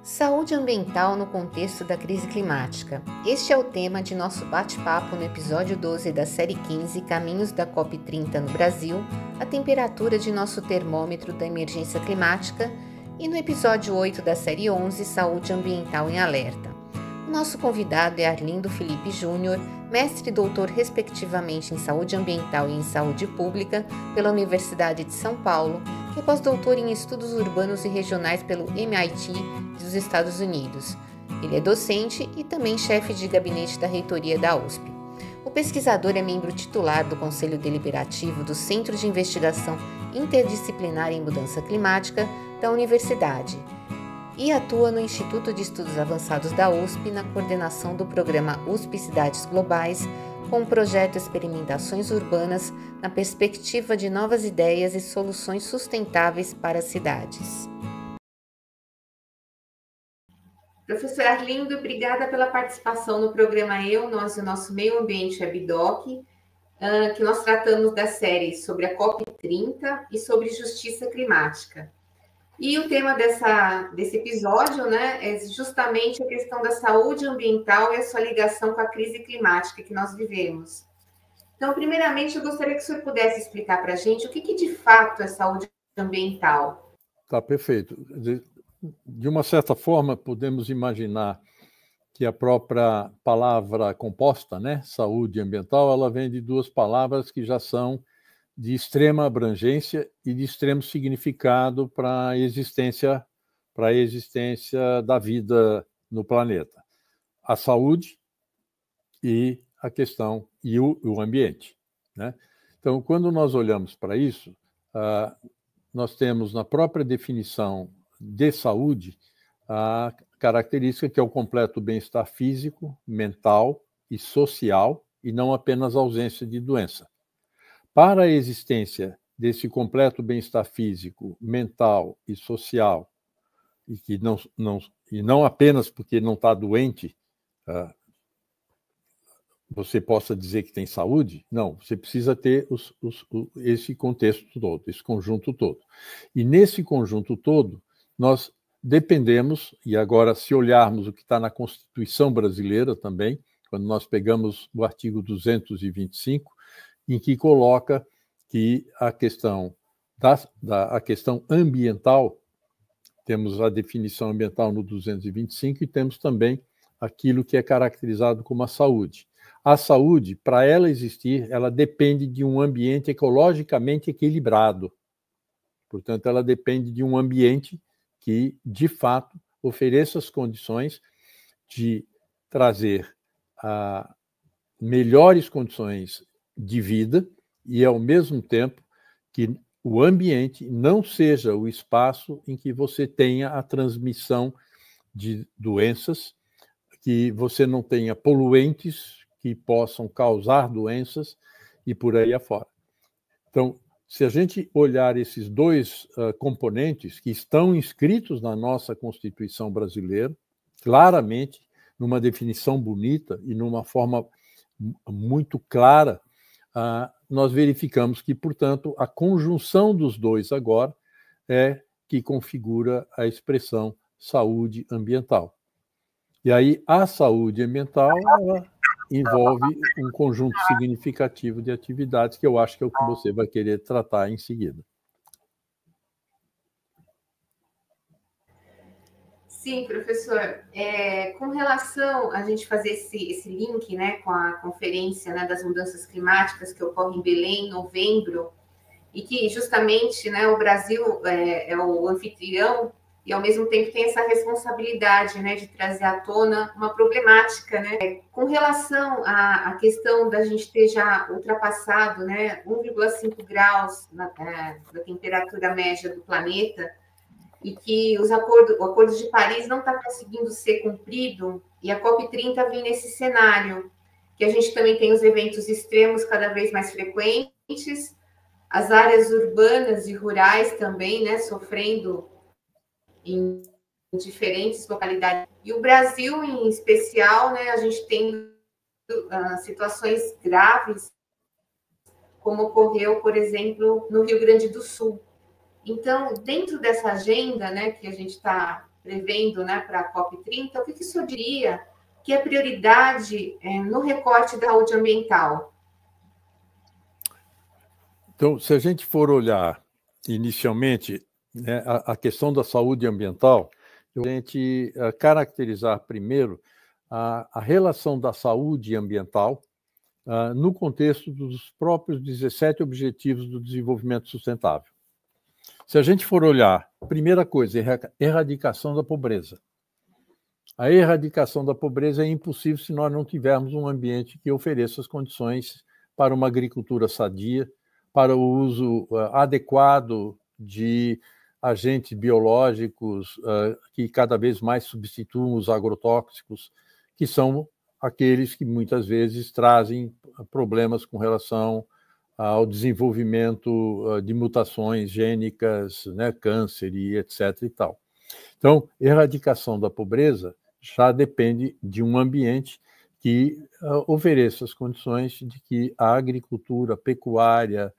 Saúde ambiental no contexto da crise climática. Este é o tema de nosso bate-papo no episódio 12 da série 15, Caminhos da COP30 no Brasil, a temperatura de nosso termômetro da emergência climática, e no episódio 8 da série 11, Saúde ambiental em alerta. O nosso convidado é Arlindo Felipe Júnior, mestre e doutor respectivamente em Saúde Ambiental e em Saúde Pública pela Universidade de São Paulo, e pós-doutor em Estudos Urbanos e Regionais pelo MIT dos Estados Unidos. Ele é docente e também chefe de gabinete da reitoria da USP. O pesquisador é membro titular do Conselho Deliberativo do Centro de Investigação Interdisciplinar em Mudança Climática da Universidade e atua no Instituto de Estudos Avançados da USP na coordenação do programa USP Cidades Globais, com o projeto Experimentações Urbanas na perspectiva de novas ideias e soluções sustentáveis para as cidades. Professor Arlindo, obrigada pela participação no programa Nós e o Nosso Meio Ambiente WebDoc, que nós tratamos da série sobre a COP30 e sobre justiça climática. E o tema desse episódio, né, é justamente a questão da saúde ambiental e a sua ligação com a crise climática que nós vivemos. Então, primeiramente, eu gostaria que o senhor pudesse explicar para a gente o que de fato é saúde ambiental. Tá, perfeito. De uma certa forma, podemos imaginar que a própria palavra composta, né, saúde ambiental, ela vem de duas palavras que já são de extrema abrangência e de extremo significado para a existência da vida no planeta. A saúde e a questão e o ambiente, né? Então, quando nós olhamos para isso, nós temos na própria definição de saúde a característica que é o completo bem-estar físico, mental e social, e não apenas ausência de doença. Para a existência desse completo bem-estar físico, mental e social, e que não apenas porque não está doente, você possa dizer que tem saúde, não, você precisa ter esse contexto todo, esse conjunto todo. E nesse conjunto todo, nós dependemos, e agora se olharmos o que está na Constituição brasileira também, quando nós pegamos o artigo 225, em que coloca que a questão a questão ambiental, temos a definição ambiental no 225 e temos também aquilo que é caracterizado como a saúde. A saúde, para ela existir, ela depende de um ambiente ecologicamente equilibrado. Portanto, ela depende de um ambiente que, de fato, ofereça as condições de trazer melhores condições de vida e, ao mesmo tempo, que o ambiente não seja o espaço em que você tenha a transmissão de doenças, que você não tenha poluentes que possam causar doenças e por aí afora. Então, se a gente olhar esses dois componentes que estão inscritos na nossa Constituição brasileira, claramente, numa definição bonita e numa forma muito clara, nós verificamos que, portanto, a conjunção dos dois agora é que configura a expressão saúde ambiental. E aí, a saúde ambiental ela envolve um conjunto significativo de atividades que eu acho que é o que você vai querer tratar em seguida. Sim, professor. Com relação a gente fazer esse link, né, com a conferência, né, das mudanças climáticas que ocorre em Belém em novembro, e que justamente, né, o Brasil é o anfitrião e, ao mesmo tempo, tem essa responsabilidade, né, de trazer à tona uma problemática, né, com relação à questão da gente ter já ultrapassado, né, 1,5 graus da temperatura média do planeta, e que o Acordo de Paris não está conseguindo ser cumprido, e a COP30 vem nesse cenário, que a gente também tem os eventos extremos cada vez mais frequentes, as áreas urbanas e rurais também, né, sofrendo em diferentes localidades. E o Brasil, em especial, né, a gente tem situações graves, como ocorreu, por exemplo, no Rio Grande do Sul. Então, dentro dessa agenda, né, que a gente está prevendo, né, para a COP30, o que o senhor diria que é prioridade no recorte da saúde ambiental? Então, se a gente for olhar inicialmente, né, a questão da saúde ambiental, a gente caracterizar primeiro a relação da saúde ambiental no contexto dos próprios 17 Objetivos do Desenvolvimento Sustentável. Se a gente for olhar, primeira coisa, erradicação da pobreza. A erradicação da pobreza é impossível se nós não tivermos um ambiente que ofereça as condições para uma agricultura sadia, para o uso adequado de agentes biológicos que cada vez mais substituam os agrotóxicos, que são aqueles que muitas vezes trazem problemas com relação ao desenvolvimento de mutações gênicas, né, câncer e etc. e tal. Então, erradicação da pobreza já depende de um ambiente que ofereça as condições de que a agricultura, a pecuária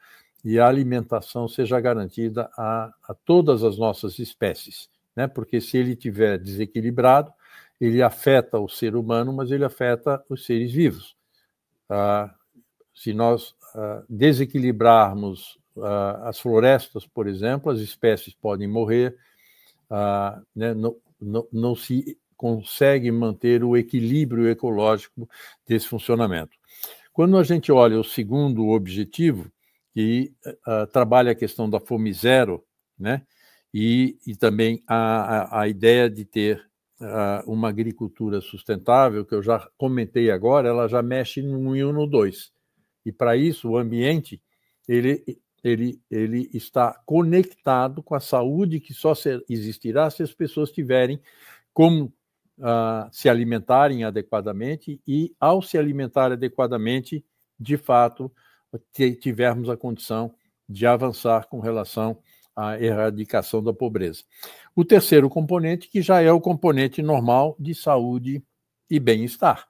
e a alimentação seja garantida a todas as nossas espécies, né? Porque se ele estiver desequilibrado, ele afeta o ser humano, mas ele afeta os seres vivos. Se nós desequilibrarmos as florestas, por exemplo, as espécies podem morrer, né? Não se consegue manter o equilíbrio ecológico desse funcionamento. Quando a gente olha o segundo objetivo, que trabalha a questão da fome zero, né? E também a ideia de ter uma agricultura sustentável, que eu já comentei agora, ela já mexe no 1 e no 2. E, para isso, o ambiente ele está conectado com a saúde, que só existirá se as pessoas tiverem como se alimentarem adequadamente e, ao se alimentar adequadamente, de fato, tivermos a condição de avançar com relação à erradicação da pobreza. O terceiro componente, que já é o componente normal de saúde e bem-estar.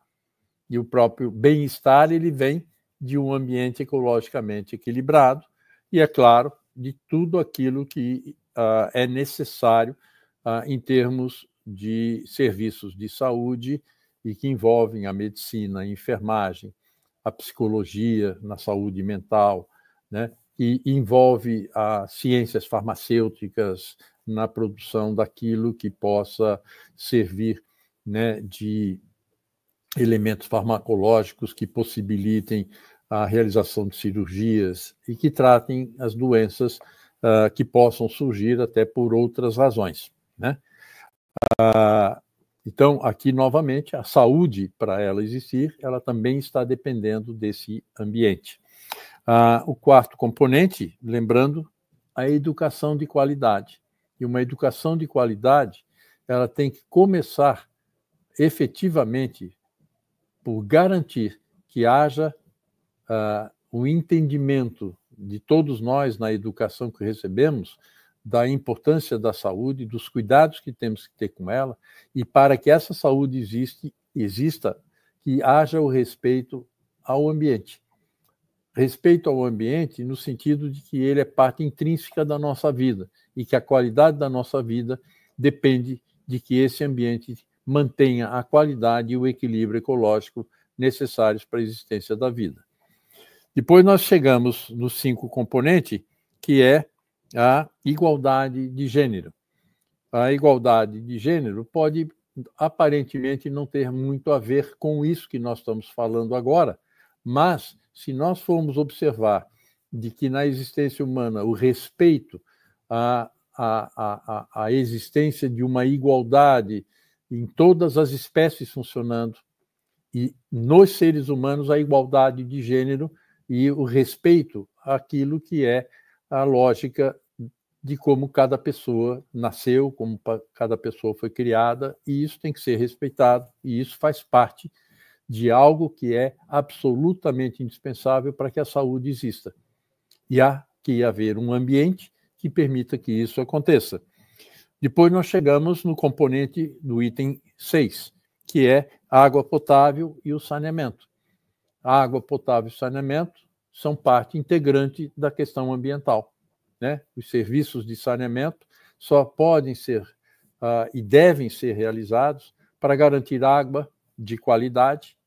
E o próprio bem-estar, ele vem de um ambiente ecologicamente equilibrado e, é claro, de tudo aquilo que é necessário em termos de serviços de saúde e que envolvem a medicina, a enfermagem, a psicologia na saúde mental, né? E envolve as ciências farmacêuticas na produção daquilo que possa servir, né, de elementos farmacológicos que possibilitem a realização de cirurgias e que tratem as doenças que possam surgir até por outras razões, né? Então, aqui, novamente, a saúde, para ela existir, ela também está dependendo desse ambiente. O quarto componente, lembrando, a educação de qualidade. E uma educação de qualidade, ela tem que começar efetivamente por garantir que haja um entendimento de todos nós na educação que recebemos da importância da saúde, dos cuidados que temos que ter com ela, e para que essa saúde exista, que haja o respeito ao ambiente. Respeito ao ambiente no sentido de que ele é parte intrínseca da nossa vida e que a qualidade da nossa vida depende de que esse ambiente mantenha a qualidade e o equilíbrio ecológico necessários para a existência da vida. Depois nós chegamos no 5 componente, que é a igualdade de gênero. A igualdade de gênero pode, aparentemente, não ter muito a ver com isso que nós estamos falando agora, mas, se nós formos observar de que na existência humana o respeito à existência de uma igualdade em todas as espécies funcionando, e nos seres humanos a igualdade de gênero e o respeito àquilo que é a lógica de como cada pessoa nasceu, como cada pessoa foi criada, e isso tem que ser respeitado, e isso faz parte de algo que é absolutamente indispensável para que a saúde exista. E há que haver um ambiente que permita que isso aconteça. Depois nós chegamos no componente do item 6, que é a água potável e o saneamento. A água potável e o saneamento são parte integrante da questão ambiental, né? Os serviços de saneamento só podem ser e devem ser realizados para garantir água de qualidade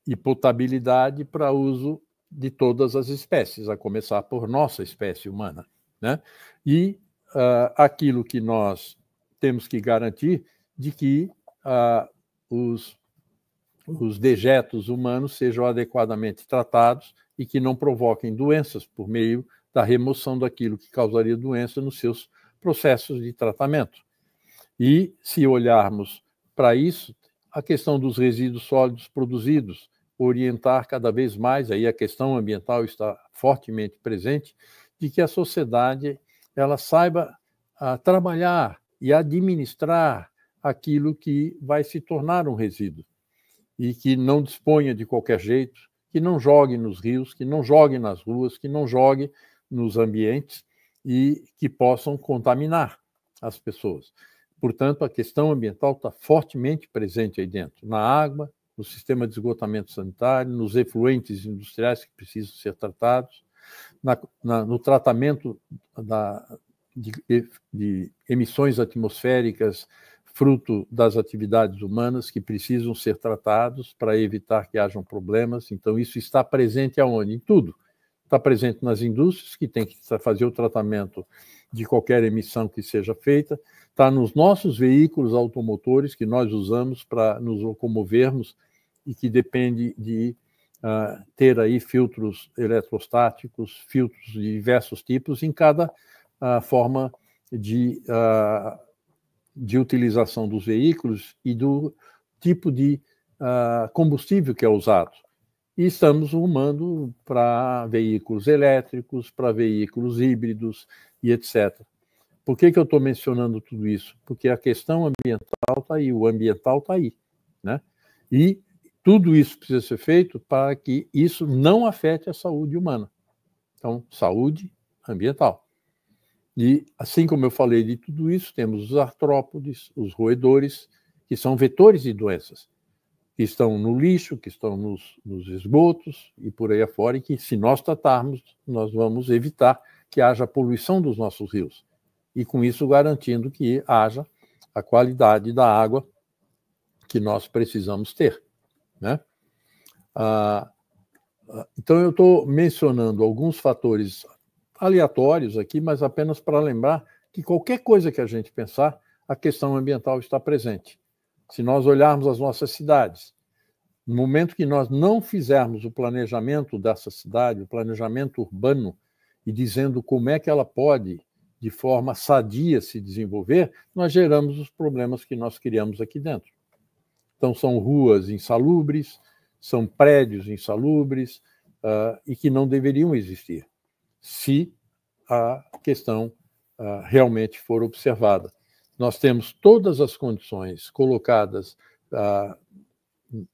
e potabilidade para uso de todas as espécies, a começar por nossa espécie humana, né? E aquilo que nós temos que garantir de que os dejetos humanos sejam adequadamente tratados e que não provoquem doenças por meio da remoção daquilo que causaria doença nos seus processos de tratamento. E, se olharmos para isso, a questão dos resíduos sólidos produzidos, orientar cada vez mais, aí a questão ambiental está fortemente presente, de que a sociedade ela saiba trabalhar e administrar aquilo que vai se tornar um resíduo e que não disponha de qualquer jeito, que não jogue nos rios, que não jogue nas ruas, que não jogue nos ambientes e que possam contaminar as pessoas. Portanto, a questão ambiental está fortemente presente aí dentro, na água, no sistema de sanitário, nos efluentes industriais que precisam ser tratados, no tratamento de emissões atmosféricas fruto das atividades humanas que precisam ser tratados para evitar que hajam problemas. Então, isso está presente aonde? Em tudo. Está presente nas indústrias, que tem que fazer o tratamento de qualquer emissão que seja feita, está nos nossos veículos automotores que nós usamos para nos locomovermos e que depende de ter aí filtros eletrostáticos, filtros de diversos tipos em cada forma de utilização dos veículos e do tipo de combustível que é usado. E estamos rumando para veículos elétricos, para veículos híbridos e etc. Por que eu estou mencionando tudo isso? Porque a questão ambiental está aí, o ambiental está aí, né? E tudo isso precisa ser feito para que isso não afete a saúde humana. Então, saúde ambiental. E, assim como eu falei de tudo isso, temos os artrópodes, os roedores, que são vetores de doenças, que estão no lixo, que estão nos esgotos e por aí afora, e que, se nós tratarmos, nós vamos evitar que haja poluição dos nossos rios. E, com isso, garantindo que haja a qualidade da água que nós precisamos ter, né? Então, eu estou mencionando alguns fatores aleatórios aqui, mas apenas para lembrar que qualquer coisa que a gente pensar, a questão ambiental está presente. Se nós olharmos as nossas cidades, no momento que nós não fizermos o planejamento dessa cidade, o planejamento urbano, e dizendo como é que ela pode, de forma sadia, se desenvolver, nós geramos os problemas que nós criamos aqui dentro. Então, são ruas insalubres, são prédios insalubres, e que não deveriam existir, se a questão realmente for observada. Nós temos todas as condições colocadas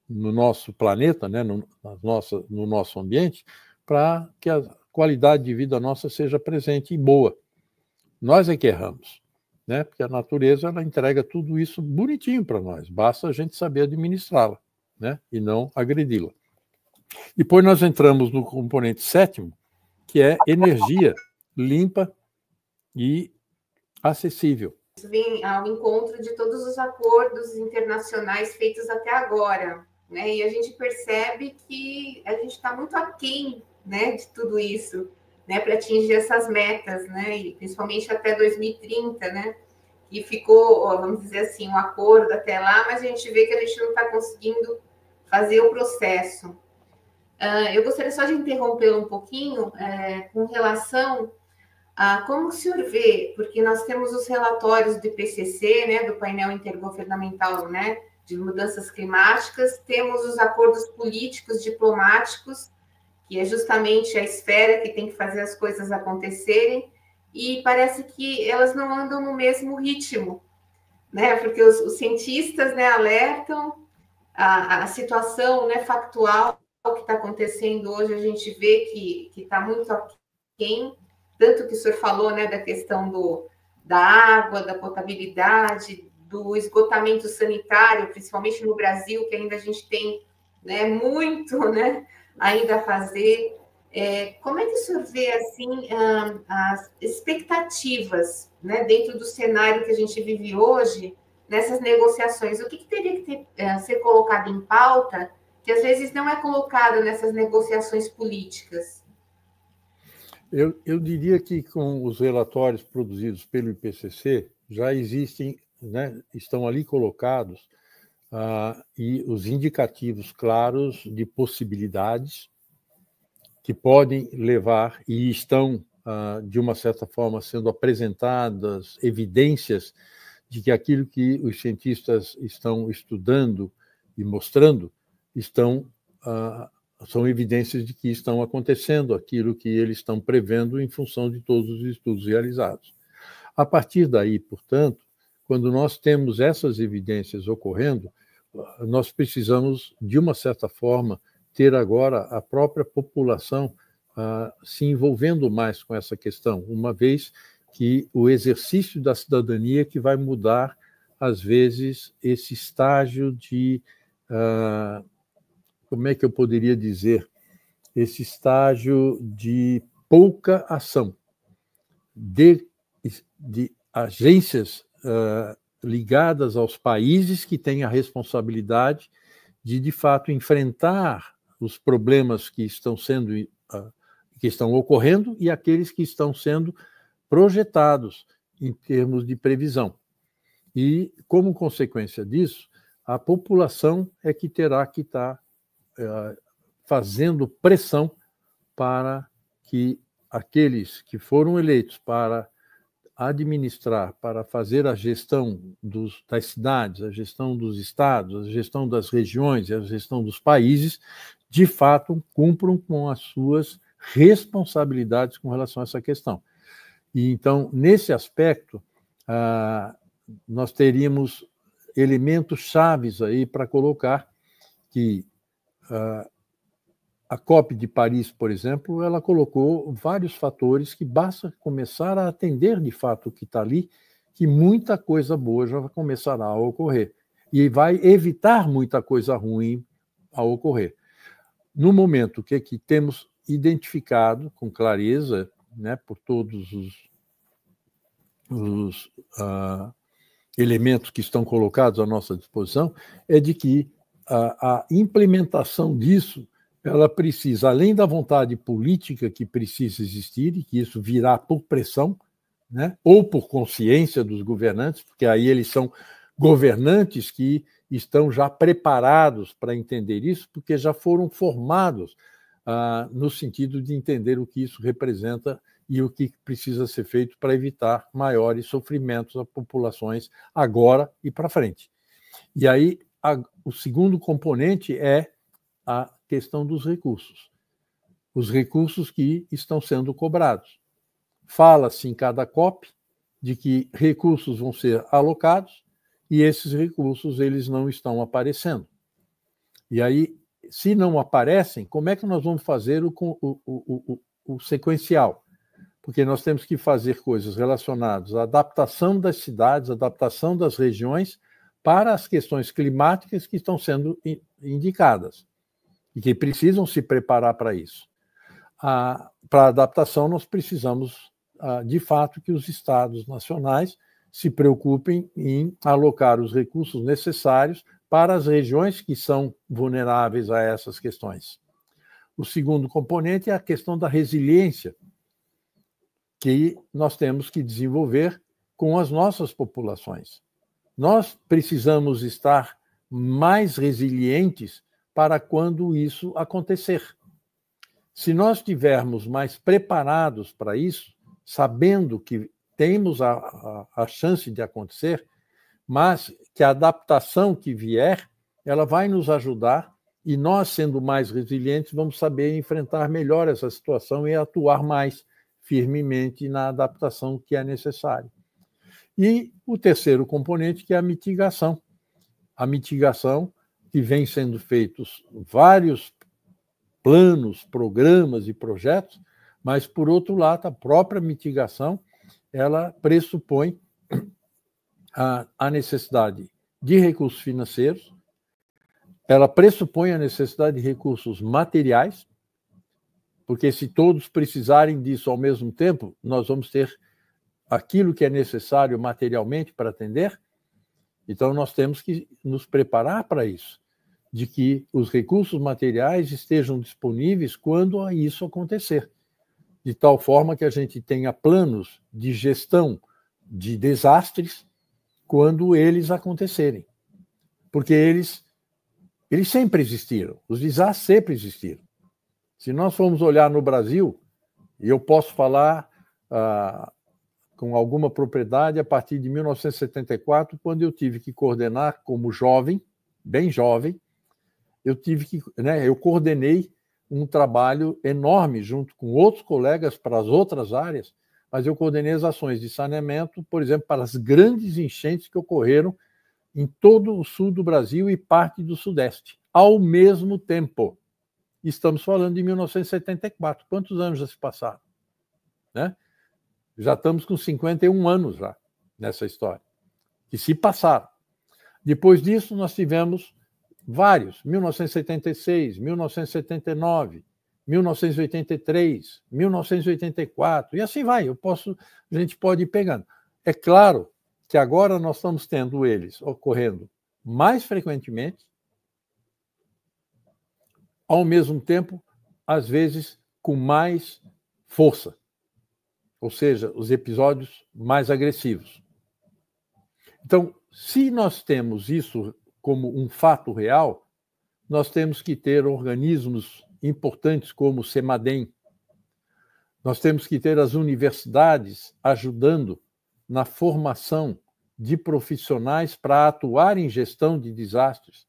no nosso planeta, né, no nosso ambiente, para que a qualidade de vida nossa seja presente e boa. Nós é que erramos, né, porque a natureza ela entrega tudo isso bonitinho para nós, basta a gente saber administrá-la, né, e não agredi-la. Depois nós entramos no componente sétimo, que é energia limpa e acessível. Isso vem ao encontro de todos os acordos internacionais feitos até agora, né? E a gente percebe que a gente está muito aquém, né, de tudo isso, né, para atingir essas metas, né, e principalmente até 2030, né? E ficou, vamos dizer assim, um acordo até lá, mas a gente vê que a gente não está conseguindo fazer o processo. Eu gostaria só de interrompê-lo um pouquinho com relação a como o senhor vê, porque nós temos os relatórios do IPCC, né, do painel intergovernamental, né, de mudanças climáticas, temos os acordos políticos diplomáticos, que é justamente a esfera que tem que fazer as coisas acontecerem, e parece que elas não andam no mesmo ritmo, né, porque os cientistas, né, alertam a situação, né, factual que está acontecendo hoje, a gente vê que está muito aquém, tanto que o senhor falou, né, da questão da água, da potabilidade, do esgotamento sanitário, principalmente no Brasil, que ainda a gente tem, né, muito, né, ainda a fazer. Como é que o senhor vê assim, as expectativas, né, dentro do cenário que a gente vive hoje, nessas negociações? O que teria que ser colocado em pauta que às vezes não é colocado nessas negociações políticas? Eu diria que com os relatórios produzidos pelo IPCC já existem, né, estão ali colocados e os indicativos claros de possibilidades que podem levar e estão, de uma certa forma, sendo apresentadas evidências de que aquilo que os cientistas estão estudando e mostrando são evidências de que estão acontecendo aquilo que eles estão prevendo em função de todos os estudos realizados. A partir daí, portanto, quando nós temos essas evidências ocorrendo, nós precisamos, de uma certa forma, ter agora a própria população se envolvendo mais com essa questão, uma vez que o exercício da cidadania que vai mudar, às vezes, esse estágio de... como é que eu poderia dizer? Esse estágio de pouca ação de agências ligadas aos países que têm a responsabilidade de fato, enfrentar os problemas que estão ocorrendo e aqueles que estão sendo projetados em termos de previsão. E, como consequência disso, a população é que terá que estar fazendo pressão para que aqueles que foram eleitos para administrar, para fazer a gestão das cidades, a gestão dos estados, a gestão das regiões e a gestão dos países, de fato, cumpram com as suas responsabilidades com relação a essa questão. E, então, nesse aspecto, nós teríamos elementos chaves aí para colocar que a COP de Paris, por exemplo, ela colocou vários fatores que basta começar a atender de fato o que está ali, que muita coisa boa já começará a ocorrer. E vai evitar muita coisa ruim a ocorrer. No momento que temos identificado com clareza, né, por todos os elementos que estão colocados à nossa disposição, é de que a implementação disso ela precisa, além da vontade política que precisa existir, e que isso virá por pressão, né, ou por consciência dos governantes, porque aí eles são governantes que estão já preparados para entender isso, porque já foram formados no sentido de entender o que isso representa e o que precisa ser feito para evitar maiores sofrimentos a populações agora e para frente. E aí, o segundo componente é a questão dos recursos. Os recursos que estão sendo cobrados. Fala-se em cada COP de que recursos vão ser alocados e esses recursos eles não estão aparecendo. E aí, se não aparecem, como é que nós vamos fazer o sequencial? Porque nós temos que fazer coisas relacionadas à adaptação das cidades, adaptação das regiões para as questões climáticas que estão sendo indicadas e que precisam se preparar para isso. Para a adaptação, nós precisamos, de fato, que os estados nacionais se preocupem em alocar os recursos necessários para as regiões que são vulneráveis a essas questões. O segundo componente é a questão da resiliência, que nós temos que desenvolver com as nossas populações. Nós precisamos estar mais resilientes para quando isso acontecer. Se nós estivermos mais preparados para isso, sabendo que temos a chance de acontecer, mas que a adaptação que vier, ela vai nos ajudar e nós, sendo mais resilientes, vamos saber enfrentar melhor essa situação e atuar mais firmemente na adaptação que é necessária. E o terceiro componente, que é a mitigação. A mitigação que vem sendo feitos vários planos, programas e projetos, mas, por outro lado, a própria mitigação, ela pressupõe a necessidade de recursos financeiros, ela pressupõe a necessidade de recursos materiais, porque se todos precisarem disso ao mesmo tempo, nós vamos ter aquilo que é necessário materialmente para atender. Então, nós temos que nos preparar para isso, de que os recursos materiais estejam disponíveis quando isso acontecer, de tal forma que a gente tenha planos de gestão de desastres quando eles acontecerem. Porque eles sempre existiram, os desastres sempre existiram. Se nós formos olhar no Brasil, e eu posso falar com alguma propriedade a partir de 1974, quando eu tive que coordenar como jovem, bem jovem, eu coordenei um trabalho enorme junto com outros colegas para as outras áreas, mas eu coordenei as ações de saneamento, por exemplo, para as grandes enchentes que ocorreram em todo o sul do Brasil e parte do Sudeste, ao mesmo tempo. Estamos falando de 1974. Quantos anos já se passaram? Né? Já estamos com 51 anos já nessa história, que se passaram. Depois disso, nós tivemos vários, 1976, 1979, 1983, 1984, e assim vai, a gente pode ir pegando. É claro que agora nós estamos tendo eles ocorrendo mais frequentemente, ao mesmo tempo, às vezes, com mais força, ou seja, os episódios mais agressivos. Então, se nós temos isso como um fato real, nós temos que ter organismos importantes como o CEMADEM, nós temos que ter as universidades ajudando na formação de profissionais para atuar em gestão de desastres,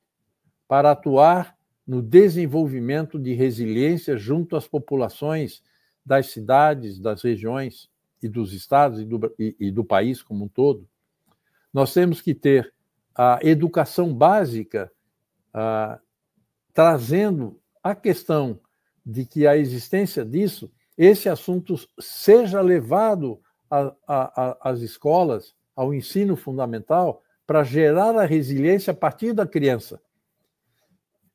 para atuar no desenvolvimento de resiliência junto às populações das cidades, das regiões e dos estados e do país como um todo. Nós temos que ter a educação básica trazendo a questão de que a existência disso, esse assunto seja levado às escolas, ao ensino fundamental, para gerar a resiliência a partir da criança.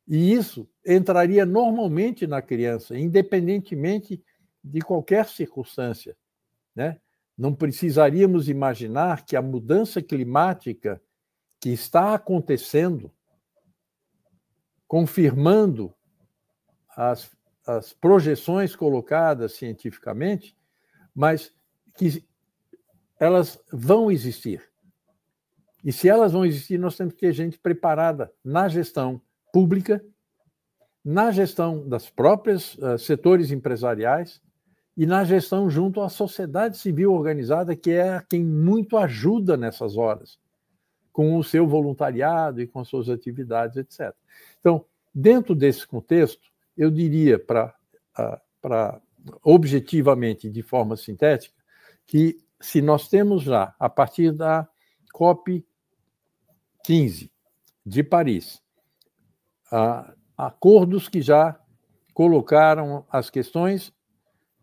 E isso entraria normalmente na criança, independentemente de qualquer circunstância, né? Não precisaríamos imaginar que a mudança climática que está acontecendo, confirmando as projeções colocadas cientificamente, mas que elas vão existir. E se elas vão existir, nós temos que ter gente preparada na gestão pública, na gestão das próprias setores empresariais e na gestão junto à sociedade civil organizada, que é quem muito ajuda nessas horas, com o seu voluntariado e com as suas atividades, etc. Então, dentro desse contexto, eu diria, objetivamente, de forma sintética, que se nós temos já, a partir da COP 15 de Paris, acordos que já colocaram as questões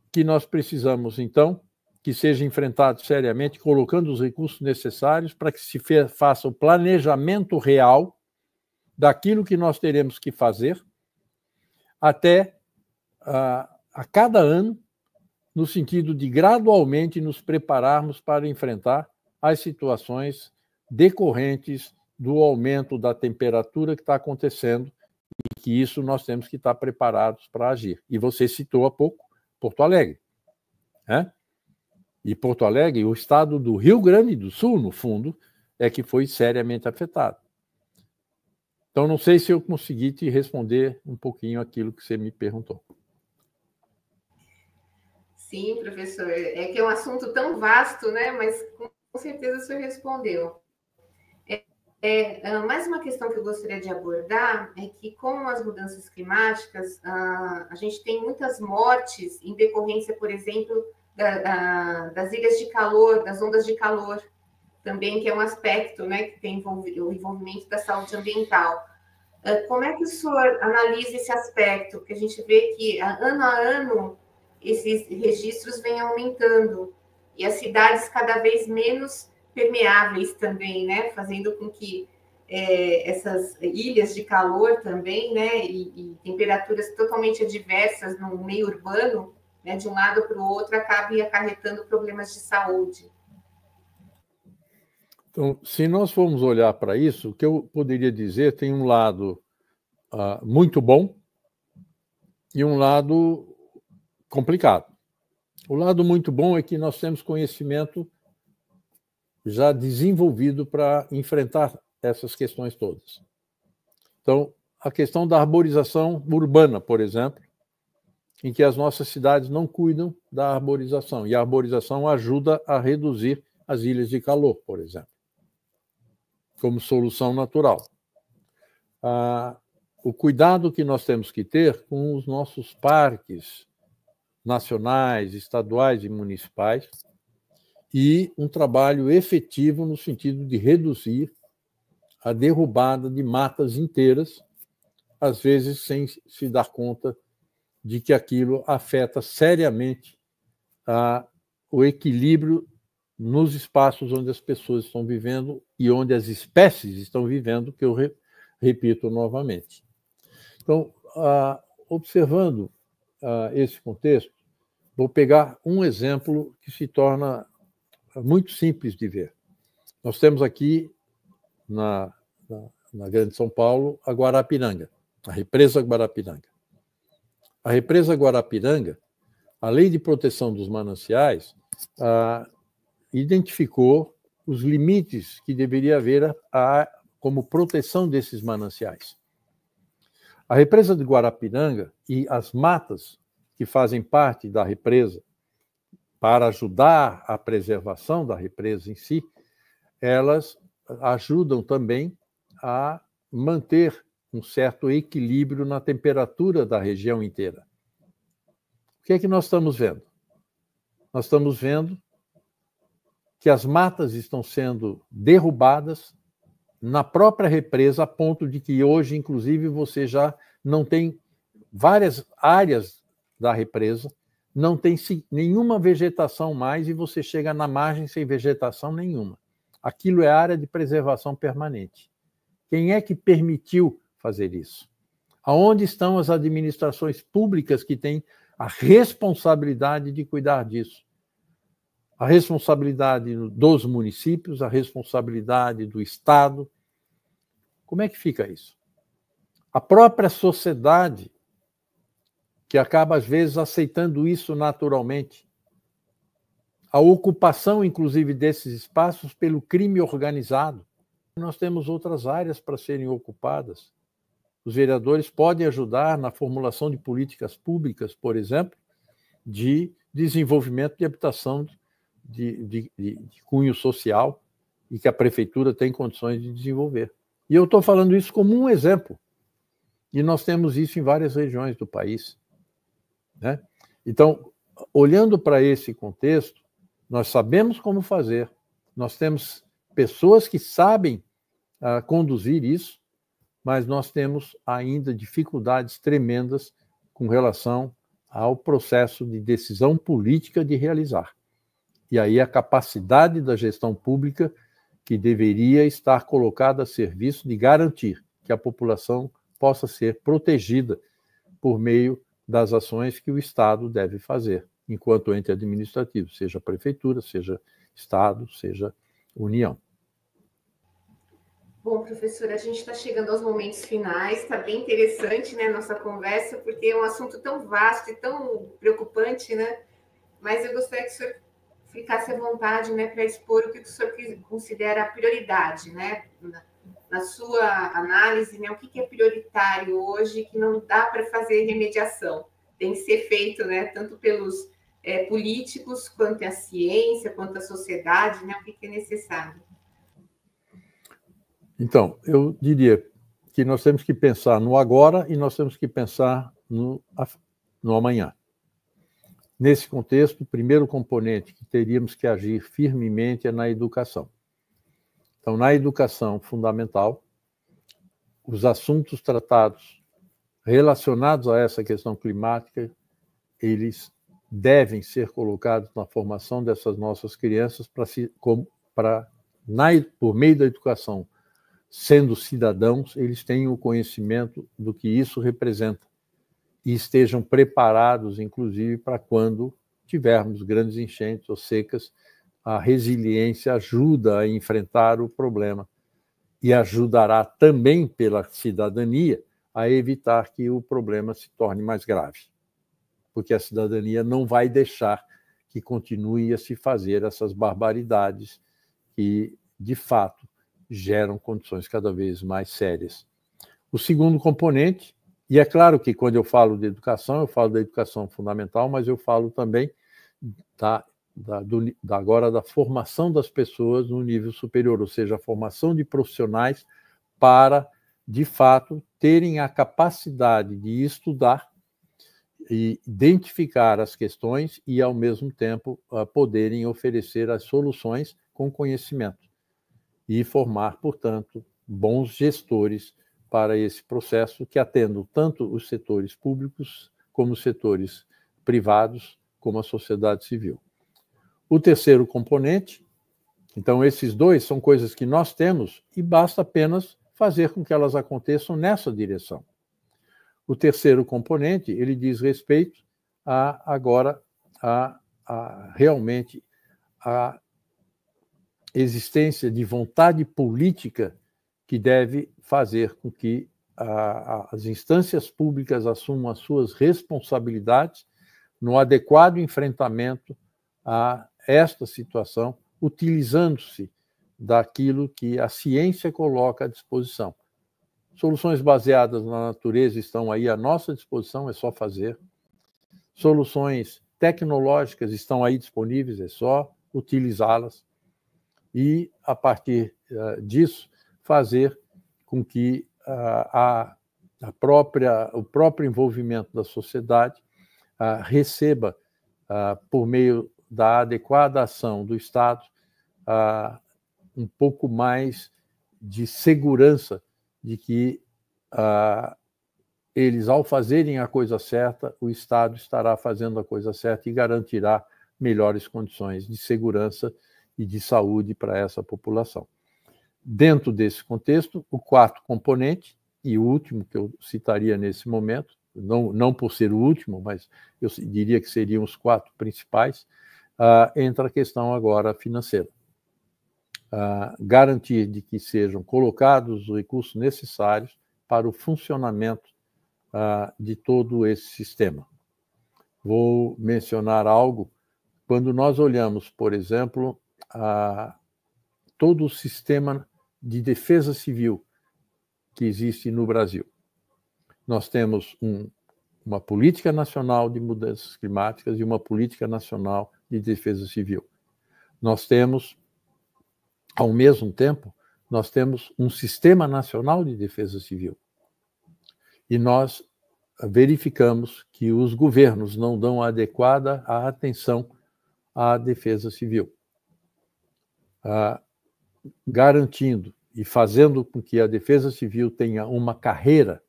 que nós precisamos, então, que seja enfrentado seriamente, colocando os recursos necessários para que se faça o planejamento real daquilo que nós teremos que fazer até a cada ano, no sentido de gradualmente nos prepararmos para enfrentar as situações decorrentes do aumento da temperatura que está acontecendo e que isso nós temos que estar preparados para agir. E você citou há pouco Porto Alegre, né? E Porto Alegre, o estado do Rio Grande do Sul, no fundo, é que foi seriamente afetado. Então, não sei se eu consegui te responder um pouquinho aquilo que você me perguntou. Sim, professor. É que é um assunto tão vasto, né? Mas com certeza o senhor respondeu. Mais uma questão que eu gostaria de abordar é que, com as mudanças climáticas, a gente tem muitas mortes em decorrência, por exemplo, das ilhas de calor, das ondas de calor, também, que é um aspecto, né, que tem o envolvimento da saúde ambiental. Como é que o senhor analisa esse aspecto? Porque a gente vê que, ano a ano, esses registros vêm aumentando e as cidades cada vez menos permeáveis também, né? Fazendo com que essas ilhas de calor também, né, e temperaturas totalmente adversas no meio urbano, né, de um lado para o outro, acaba acarretando problemas de saúde. Então, se nós formos olhar para isso, o que eu poderia dizer tem um lado muito bom e um lado complicado. O lado muito bom é que nós temos conhecimento já desenvolvido para enfrentar essas questões todas. Então, a questão da arborização urbana, por exemplo, em que as nossas cidades não cuidam da arborização, e a arborização ajuda a reduzir as ilhas de calor, por exemplo, como solução natural. O cuidado que nós temos que ter com os nossos parques nacionais, estaduais e municipais, e um trabalho efetivo no sentido de reduzir a derrubada de matas inteiras, às vezes sem se dar conta de que aquilo afeta seriamente o equilíbrio nos espaços onde as pessoas estão vivendo e onde as espécies estão vivendo, que eu repito novamente. Então, observando esse contexto, vou pegar um exemplo que se torna muito simples de ver. Nós temos aqui, na Grande São Paulo, a Guarapiranga, a represa Guarapiranga. A represa Guarapiranga, a Lei de Proteção dos Mananciais, identificou os limites que deveria haver como proteção desses mananciais. A represa de Guarapiranga e as matas que fazem parte da represa para ajudar a preservação da represa em si, elas ajudam também a manter um certo equilíbrio na temperatura da região inteira. O que é que nós estamos vendo? Nós estamos vendo que as matas estão sendo derrubadas na própria represa, a ponto de que hoje, inclusive, você já não tem várias áreas da represa, não tem nenhuma vegetação mais e você chega na margem sem vegetação nenhuma. Aquilo é área de preservação permanente. Quem é que permitiu fazer isso? Aonde estão as administrações públicas que têm a responsabilidade de cuidar disso? A responsabilidade dos municípios, a responsabilidade do Estado. Como é que fica isso? A própria sociedade, que acaba, às vezes, aceitando isso naturalmente. A ocupação, inclusive, desses espaços pelo crime organizado. Nós temos outras áreas para serem ocupadas. Os vereadores podem ajudar na formulação de políticas públicas, por exemplo, de desenvolvimento de habitação de cunho social e que a prefeitura tem condições de desenvolver. E eu estou falando isso como um exemplo. E nós temos isso em várias regiões do país. Né? Então, olhando para esse contexto, nós sabemos como fazer, nós temos pessoas que sabem conduzir isso, mas nós temos ainda dificuldades tremendas com relação ao processo de decisão política de realizar. E aí a capacidade da gestão pública que deveria estar colocada a serviço de garantir que a população possa ser protegida por meio das ações que o Estado deve fazer, enquanto ente administrativo, seja prefeitura, seja Estado, seja União. Bom, professora, a gente está chegando aos momentos finais, está bem interessante, né, nossa conversa, porque é um assunto tão vasto e tão preocupante, né? Mas eu gostaria que o senhor ficasse à vontade, né, para expor o que o senhor considera a prioridade, né, na sua análise, né, o que é prioritário hoje que não dá para fazer remediação, tem que ser feito, né, tanto pelos políticos, quanto a ciência, quanto a sociedade, né, o que é necessário. Então, eu diria que nós temos que pensar no agora e nós temos que pensar no amanhã. Nesse contexto, o primeiro componente que teríamos que agir firmemente é na educação. Então, na educação fundamental, os assuntos tratados relacionados a essa questão climática, eles devem ser colocados na formação dessas nossas crianças por meio da educação sendo cidadãos, eles tenham o conhecimento do que isso representa e estejam preparados, inclusive, para quando tivermos grandes enchentes ou secas, a resiliência ajuda a enfrentar o problema e ajudará também pela cidadania a evitar que o problema se torne mais grave, porque a cidadania não vai deixar que continue a se fazer essas barbaridades que, de fato, geram condições cada vez mais sérias. O segundo componente, e é claro que quando eu falo de educação, eu falo da educação fundamental, mas eu falo também agora da formação das pessoas no nível superior, ou seja, a formação de profissionais para, de fato, terem a capacidade de estudar e identificar as questões e, ao mesmo tempo, poderem oferecer as soluções com conhecimento e formar, portanto, bons gestores para esse processo que atendam tanto os setores públicos como os setores privados, como a sociedade civil. O terceiro componente, então esses dois são coisas que nós temos e basta apenas fazer com que elas aconteçam nessa direção. O terceiro componente, ele diz respeito realmente a existência de vontade política que deve fazer com que as instâncias públicas assumam as suas responsabilidades no adequado enfrentamento a esta situação, utilizando-se daquilo que a ciência coloca à disposição. Soluções baseadas na natureza estão aí à nossa disposição, é só fazer. Soluções tecnológicas estão aí disponíveis, é só utilizá-las. E, a partir disso, fazer com que o próprio envolvimento da sociedade receba, por meio da adequada ação do Estado, um pouco mais de segurança de que eles, ao fazerem a coisa certa, o Estado estará fazendo a coisa certa e garantirá melhores condições de segurança e de saúde para essa população. Dentro desse contexto, o quarto componente, e o último que eu citaria nesse momento, não por ser o último, mas eu diria que seriam os quatro principais, entra a questão agora financeira. Garantir de que sejam colocados os recursos necessários para o funcionamento de todo esse sistema. Vou mencionar algo. Quando nós olhamos, por exemplo, todo o sistema de defesa civil que existe no Brasil, nós temos uma política nacional de mudanças climáticas e uma política nacional de defesa civil. Nós temos, ao mesmo tempo, nós temos um sistema nacional de defesa civil. E nós verificamos que os governos não dão a adequada atenção à defesa civil, garantindo e fazendo com que a defesa civil tenha uma carreira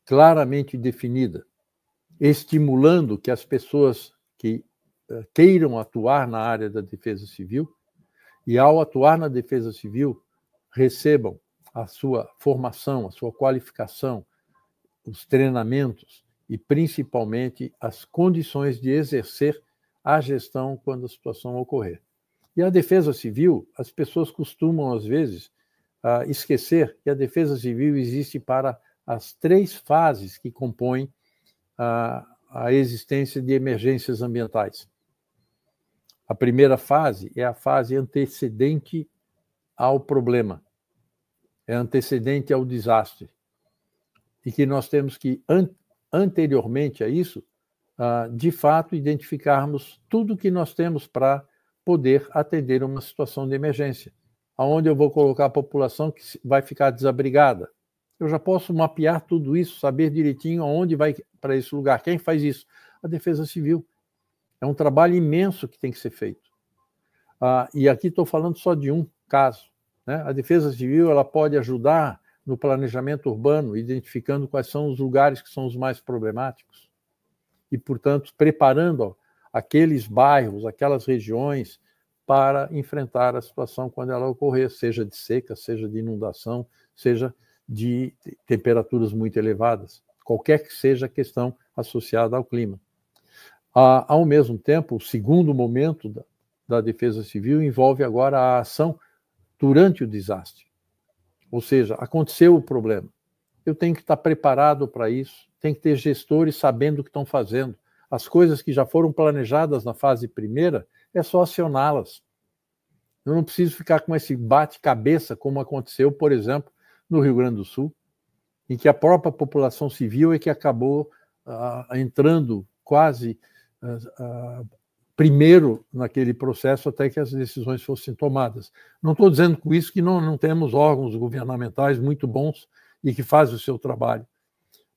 claramente definida, estimulando que as pessoas que queiram atuar na área da defesa civil e, ao atuar na defesa civil, recebam a sua formação, a sua qualificação, os treinamentos e, principalmente, as condições de exercer a gestão quando a situação ocorrer. E a defesa civil, as pessoas costumam, às vezes, esquecer que a defesa civil existe para as três fases que compõem a existência de emergências ambientais. A primeira fase é a fase antecedente ao problema, é antecedente ao desastre. E que nós temos que, anteriormente a isso, de fato, identificarmos tudo que nós temos para poder atender uma situação de emergência. Aonde eu vou colocar a população que vai ficar desabrigada? Eu já posso mapear tudo isso, saber direitinho aonde vai para esse lugar. Quem faz isso? A Defesa Civil. É um trabalho imenso que tem que ser feito. E aqui estou falando só de um caso, né? A Defesa Civil ela pode ajudar no planejamento urbano, identificando quais são os lugares que são os mais problemáticos e, portanto, preparando aqueles bairros, aquelas regiões para enfrentar a situação quando ela ocorrer, seja de seca, seja de inundação, seja de temperaturas muito elevadas, qualquer que seja a questão associada ao clima. Ao mesmo tempo, o segundo momento da defesa civil envolve agora a ação durante o desastre. Ou seja, aconteceu o problema. Eu tenho que estar preparado para isso, tem que ter gestores sabendo o que estão fazendo. As coisas que já foram planejadas na fase primeira, é só acioná-las. Eu não preciso ficar com esse bate-cabeça, como aconteceu, por exemplo, no Rio Grande do Sul, em que a própria população civil é que acabou entrando quase primeiro naquele processo até que as decisões fossem tomadas. Não estou dizendo com isso que não temos órgãos governamentais muito bons e que fazem o seu trabalho,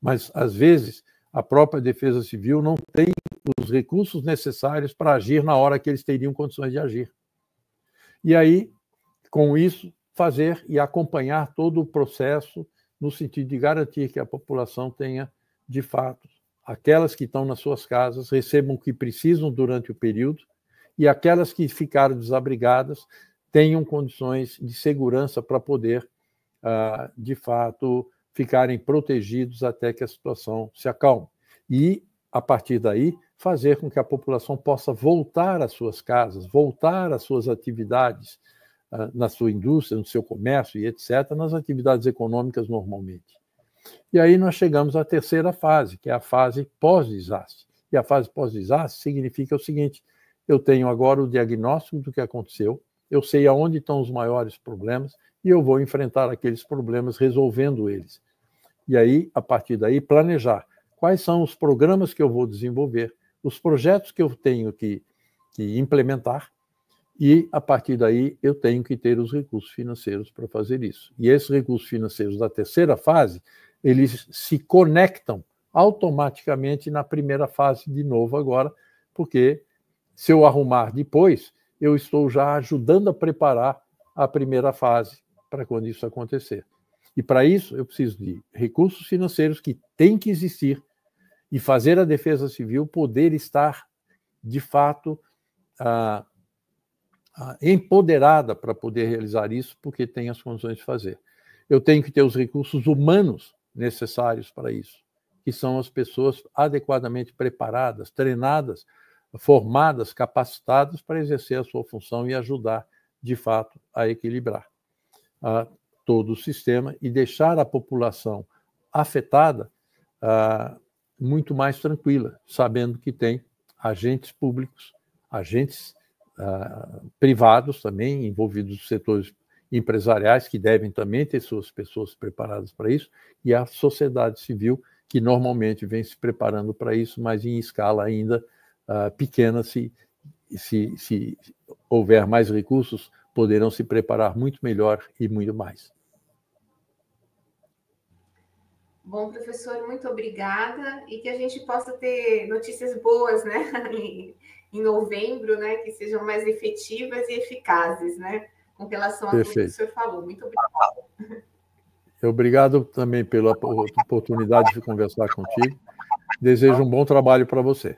mas, às vezes, a própria Defesa Civil não tem os recursos necessários para agir na hora que eles teriam condições de agir. E aí, com isso, fazer e acompanhar todo o processo no sentido de garantir que a população tenha, de fato, aquelas que estão nas suas casas recebam o que precisam durante o período e aquelas que ficaram desabrigadas tenham condições de segurança para poder, de fato, ficarem protegidos até que a situação se acalme. E, a partir daí, fazer com que a população possa voltar às suas casas, voltar às suas atividades, na sua indústria, no seu comércio e etc., nas atividades econômicas normalmente. E aí nós chegamos à terceira fase, que é a fase pós-desastre. E a fase pós-desastre significa o seguinte: eu tenho agora o diagnóstico do que aconteceu, eu sei aonde estão os maiores problemas e eu vou enfrentar aqueles problemas resolvendo eles. E aí, a partir daí, planejar quais são os programas que eu vou desenvolver, os projetos que eu tenho que implementar, e, a partir daí, eu tenho que ter os recursos financeiros para fazer isso. E esses recursos financeiros da terceira fase, eles se conectam automaticamente na primeira fase de novo agora, porque se eu arrumar depois, eu estou já ajudando a preparar a primeira fase para quando isso acontecer. E para isso eu preciso de recursos financeiros que têm que existir e fazer a Defesa Civil poder estar, de fato, empoderada para poder realizar isso, porque tem as condições de fazer. Eu tenho que ter os recursos humanos necessários para isso, que são as pessoas adequadamente preparadas, treinadas, formadas, capacitadas para exercer a sua função e ajudar, de fato, a equilibrar todo o sistema e deixar a população afetada muito mais tranquila, sabendo que tem agentes públicos, agentes privados também, envolvidos nos setores empresariais, que devem também ter suas pessoas preparadas para isso, e a sociedade civil, que normalmente vem se preparando para isso, mas em escala ainda pequena. Se houver mais recursos, poderão se preparar muito melhor e muito mais. Bom, professor, muito obrigada, e que a gente possa ter notícias boas, né, em novembro, né, que sejam mais efetivas e eficazes, né, com relação a tudo que o senhor falou. Muito obrigada. Obrigado também pela oportunidade de conversar contigo. Desejo um bom trabalho para você.